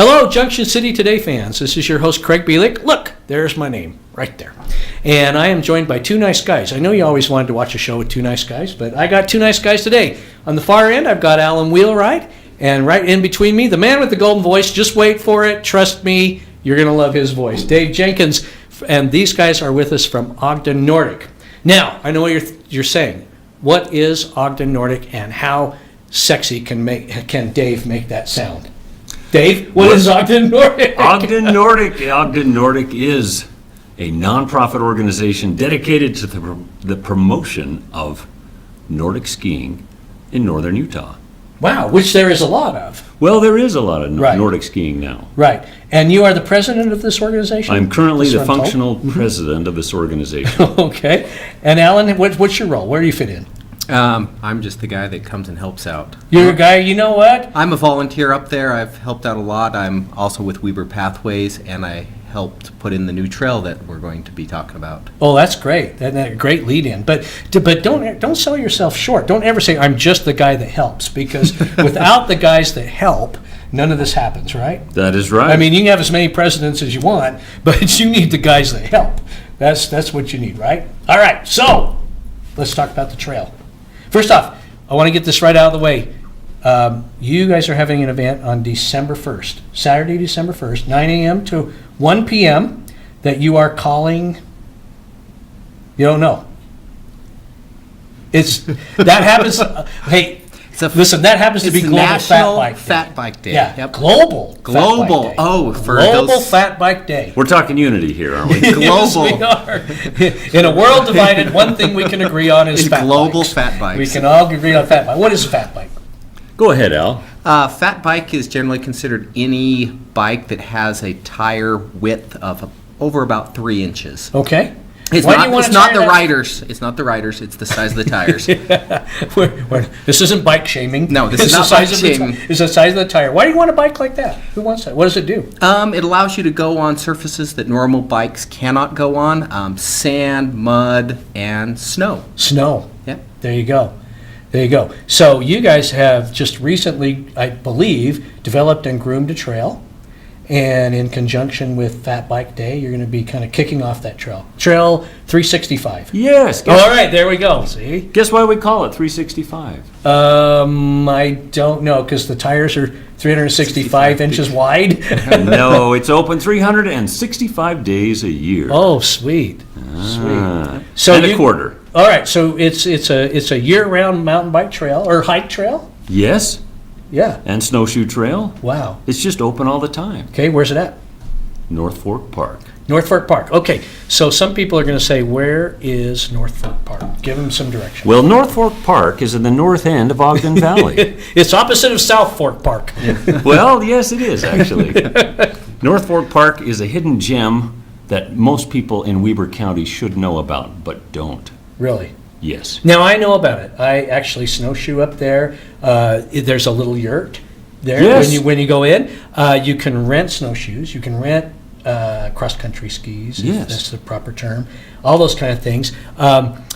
Hello, Junction City Today fans. This is your host, Craig Bielick. Look, there's my name right there. And I am joined by two nice guys. I know you always wanted to watch a show with two nice guys, but I got two nice guys today. On the far end, I've got Alan Wheelwright, and right in between me, the man with the golden voice. Just wait for it. Trust me, you're going to love his voice. Dave Jenkins, and these guys are with us from OgdenNordic. Now, I know what you're saying. What is OgdenNordic, and how sexy can Dave make that sound? Dave, what is OgdenNordic? OgdenNordic is a nonprofit organization dedicated to the promotion of Nordic skiing in northern Utah. Wow, which there is a lot of. Well, there is a lot of Right. Nordic skiing now. Right. And you are the president of this organization? I'm currently That's the what I'm told. functional president of this organization. Okay. And Alan, what's your role? Where do you fit in? I'm just the guy that comes and helps out. You're a guy, you know what? I'm a volunteer up there. I've helped out a lot. I'm also with Weber Pathways, and I helped put in the new trail that we're going to be talking about. Oh, that's great. That's a great lead in. But don't sell yourself short. Don't ever say, I'm just the guy that helps, because without the guys that help, none of this happens, right? That is right. I mean, you can have as many presidents as you want, but you need the guys that help. That's what you need, right? All right, so let's talk about the trail. First off, I want to get this right out of the way. You guys are having an event on December 1st, Saturday, December 1st, 9 a.m. to 1 p.m. that you are calling, you don't know. That happens, hey, listen, that happens to be Global National Fat Bike Day. Fat Bike Day. Yeah, Yep. Global Fat Bike Day. Oh, for Global those. Fat Bike Day. We're talking unity here, aren't we? Yes, Global. we are. In a world divided, one thing we can agree on is It's fat global bikes. fat bikes. We can all agree on fat bike. What is a fat bike? Go ahead, Al. Fat bike is generally considered any bike that has a tire width of over about 3 inches. Okay. It's Why do not, you want it's to not tire the that? riders. It's not the riders. It's the size of the tires. This isn't bike shaming. No, this It's is the not size bike of the ti- shaming. It's the size of the tire. Why do you want a bike like that? Who wants that? What does it do? It allows you to go on surfaces that normal bikes cannot go on. Sand, mud, and snow. Snow. Yep. There you go. There you go. So you guys have just recently, I believe, developed and groomed a trail. And in conjunction with Fat Bike Day, you're going to be kind of kicking off that trail. Trail 365. Yes. All right, there we go. See? Guess why we call it 365? I don't know, because the tires are 365 inches wide. No, it's open 365 days a year. Oh, sweet. Ah. Sweet. So And a quarter. All right, so it's a year-round mountain bike trail or hike trail? Yes, Yeah. and snowshoe trail. Wow. It's just open all the time. Okay, where's it at? North Fork Park. North Fork Park. Okay, so some people are going to say, where is North Fork Park? Give them some direction. Well, North Fork Park is in the north end of Ogden Valley. It's opposite of South Fork Park. Well, yes, it is actually. North Fork Park is a hidden gem that most people in Weber County should know about, but don't. Really? Yes. Now, I know about it. I actually snowshoe up there. There's a little yurt there. Yes. When you go in. You can rent snowshoes. You can rent cross-country skis, if Yes. that's the proper term. All those kind of things.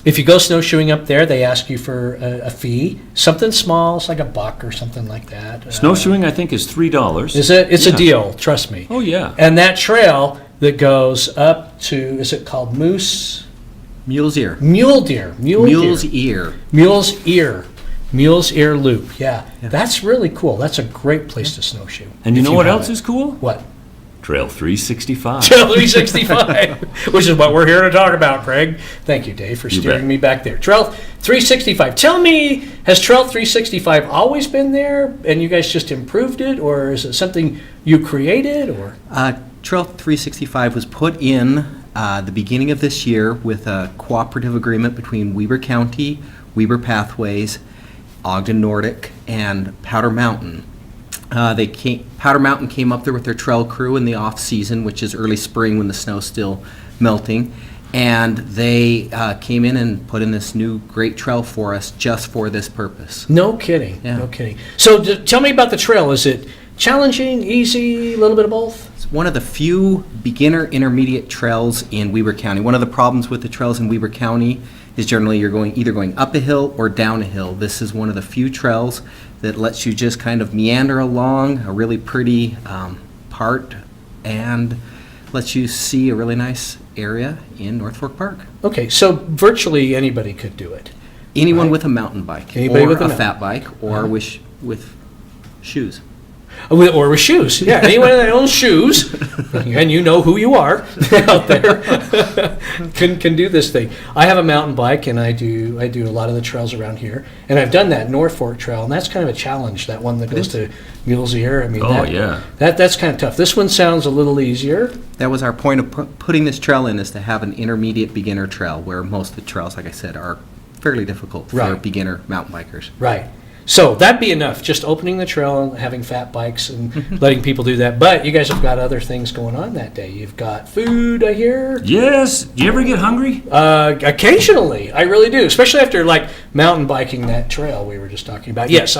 If you go snowshoeing up there, they ask you for a fee. Something small. It's like a buck or something like that. Snowshoeing, I think, is $3. Is it? It's Yeah. a deal. Trust me. Oh, yeah. And that trail that goes up to, is it called Moose? Mule's ear. Mule Deer. Mule's ear. Mule's Ear. Mule's Ear Loop. Yeah. That's really cool. That's a great place to snowshoe. And you if know what have else it. is cool? What? Trail 365. Trail 365, which is what we're here to talk about, Craig. Thank you, Dave, for You steering bet. me back there. Trail 365. Tell me, has Trail 365 always been there and you guys just improved it, or is it something you created, or? Trail 365 was put in the beginning of this year with a cooperative agreement between Weber County, Weber Pathways, OgdenNordic, and Powder Mountain. Powder Mountain came up there with their trail crew in the off season, which is early spring when the snow's still melting, and they came in and put in this new great trail for us just for this purpose. No kidding. Yeah. No kidding. So tell me about the trail. Is it challenging, easy, a little bit of both? It's one of the few beginner intermediate trails in Weber County. One of the problems with the trails in Weber County is generally you're either going up a hill or down a hill. This is one of the few trails that lets you just kind of meander along a really pretty part and lets you see a really nice area in North Fork Park. Okay, so virtually anybody could do it. Anyone Right. with a mountain bike, Anybody or with a a mountain- fat bike, or with shoes. Or with shoes. Yeah, anyone that owns shoes, and you know who you are out there, can do this thing. I have a mountain bike, and I do a lot of the trails around here, and I've done that North Fork Trail, and that's kind of a challenge. That one that goes to Mule's Ear. I mean, that's kind of tough. This one sounds a little easier. That was our point of putting this trail in, is to have an intermediate beginner trail, where most of the trails, like I said, are fairly difficult for Right. beginner mountain bikers. Right. So that'd be enough, just opening the trail and having fat bikes and letting people do that. But you guys have got other things going on that day. You've got food, I hear. Yes. Do you ever get hungry? Occasionally, I really do, especially after like mountain biking that trail we were just talking about. Yes,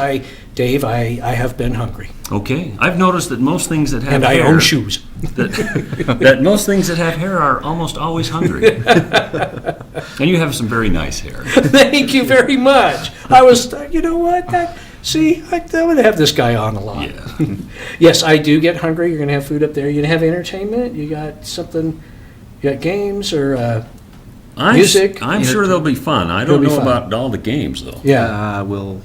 Dave, I have been hungry. Okay. I've noticed that most things that have And hair... I own shoes. that most things that have hair are almost always hungry. And you have some very nice hair. Thank you very much. I was, you know what? I'm going to have this guy on a lot. Yeah. Yes, I do get hungry. You're going to have food up there. You're going to have entertainment. You got something, you got games or music. I'm sure they'll be fun. I It'll don't be know fun. about all the games, though. Yeah. We'll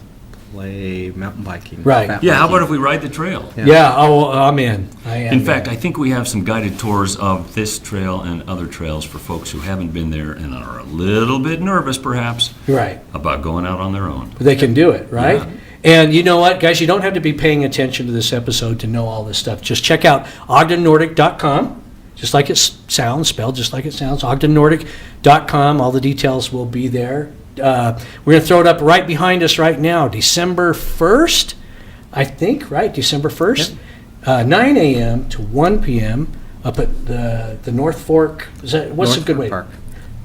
play mountain biking. Right. fat Yeah, how biking. about if we ride the trail? Yeah, I'm in. I am. In fact, I think we have some guided tours of this trail and other trails for folks who haven't been there and are a little bit nervous, perhaps, Right. about going out on their own. They can do it, right? Yeah. And you know what, guys? You don't have to be paying attention to this episode to know all this stuff. Just check out OgdenNordic.com, just like it sounds, spelled just like it sounds, OgdenNordic.com. All the details will be there. We're going to throw it up right behind us right now, December 1st, I think, right? December 1st, 9 a.m. to 1 p.m. up at the North Fork. What's North a good Fork way? Park.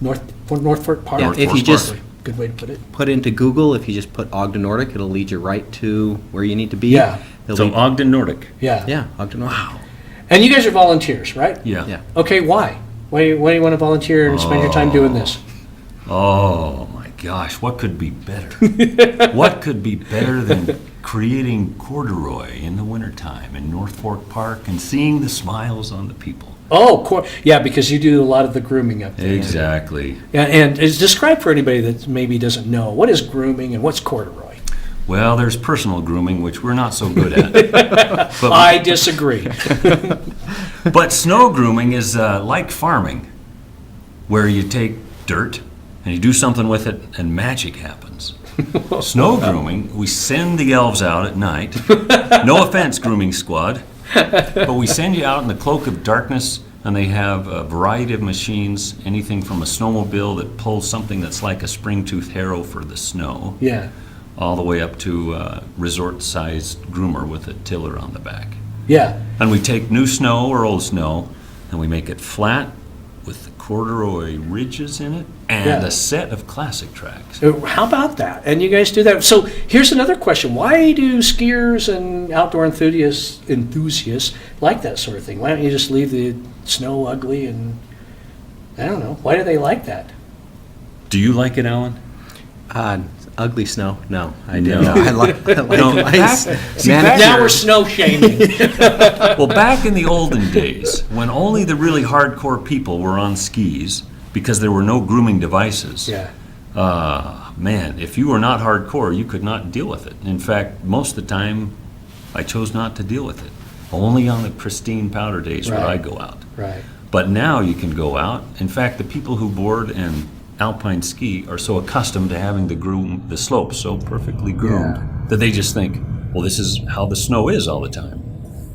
North Fork Park. Yeah, North if Fork you just Park. Good way to put it. put into Google, if you just put Ogden Nordic, it'll lead you right to where you need to be. Yeah. It'll So be- Ogden Nordic. Yeah. yeah, Ogden Nordic. Wow. And you guys are volunteers, right? Yeah. Yeah. Okay, why? Why do you want to volunteer and spend your time doing this? Oh my gosh, what could be better? What could be better than creating corduroy in the wintertime in North Fork Park and seeing the smiles on the people? Oh, yeah, because you do a lot of the grooming up there. Exactly. And is describe for anybody that maybe doesn't know, what is grooming and what's corduroy? Well, there's personal grooming, which we're not so good at. But, I disagree. but snow grooming is like farming, where you take dirt and you do something with it and magic happens. Snow grooming, we send the elves out at night. No offense, grooming squad. But we send you out in the cloak of darkness, and they have a variety of machines, anything from a snowmobile that pulls something that's like a spring-tooth harrow for the snow, Yeah. all the way up to a resort-sized groomer with a tiller on the back. Yeah. And we take new snow or old snow, and we make it flat with the corduroy ridges in it, and Yeah. a set of classic tracks. How about that? And you guys do that. So here's another question. Why do skiers and outdoor enthusiasts like that sort of thing? Why don't you just leave the snow ugly and, I don't know, why do they like that? Do you like it, Alan? Ugly snow? No, I No. don't. I like No, nice back- Now we're snow shaming. Well, back in the olden days, when only the really hardcore people were on skis because there were no grooming devices, Yeah. man, if you were not hardcore, you could not deal with it. In fact, most of the time, I chose not to deal with it. Only on the pristine powder days would Right. I go out. Right. But now you can go out. In fact, the people who board and alpine ski are so accustomed to having the slopes so perfectly groomed that they just think, well, this is how the snow is all the time.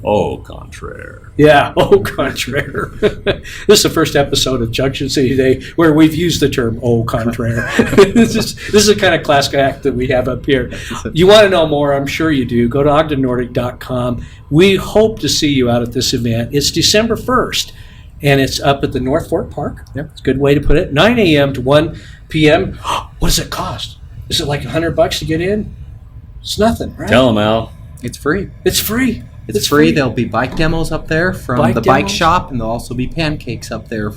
Au contraire. Yeah, au contraire. This is the first episode of Junction City today where we've used the term au contraire. This is the kind of classic act that we have up here. You want to know more, I'm sure you do. Go to OgdenNordic.com. We hope to see you out at this event. It's December 1st, and it's up at the North Fork Park. Yep. It's a good way to put it. 9 a.m. to 1 p.m. What does it cost? Is it like $100 to get in? It's nothing, right? Tell them, Al. It's free. It's free. It's free. There'll be bike demos up there from Bike the bike demos? shop, and there'll also be pancakes up there,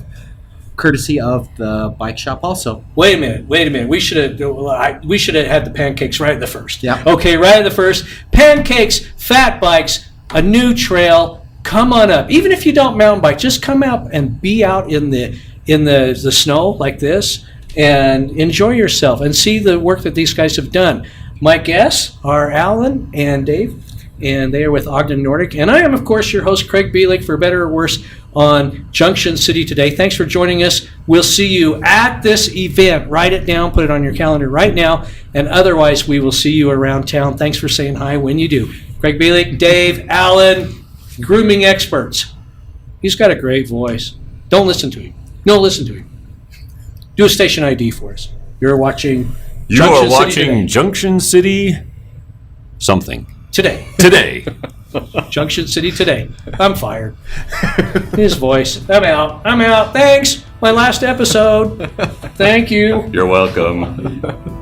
courtesy of the bike shop also. Wait a minute. We should have had the pancakes right at the first. Yeah. Okay, right at the first. Pancakes, fat bikes, a new trail, come on up. Even if you don't mountain bike, just come out and be out in the snow like this and enjoy yourself and see the work that these guys have done. My guests are Alan and Dave, and they are with OgdenNordic. And I am, of course, your host, Craig Bielik, for better or worse, on Junction City today. Thanks for joining us. We'll see you at this event. Write it down, put it on your calendar right now, and otherwise we will see you around town. Thanks for saying hi when you do. Craig Bielik, Dave, Alan, grooming experts. He's got a great voice. Don't listen to him. No, listen to him. Do a station ID for us. You're watching You Junction are City watching today. Junction City something. Today. Junction City today. I'm fired. His voice. I'm out. Thanks. My last episode. Thank you. You're welcome.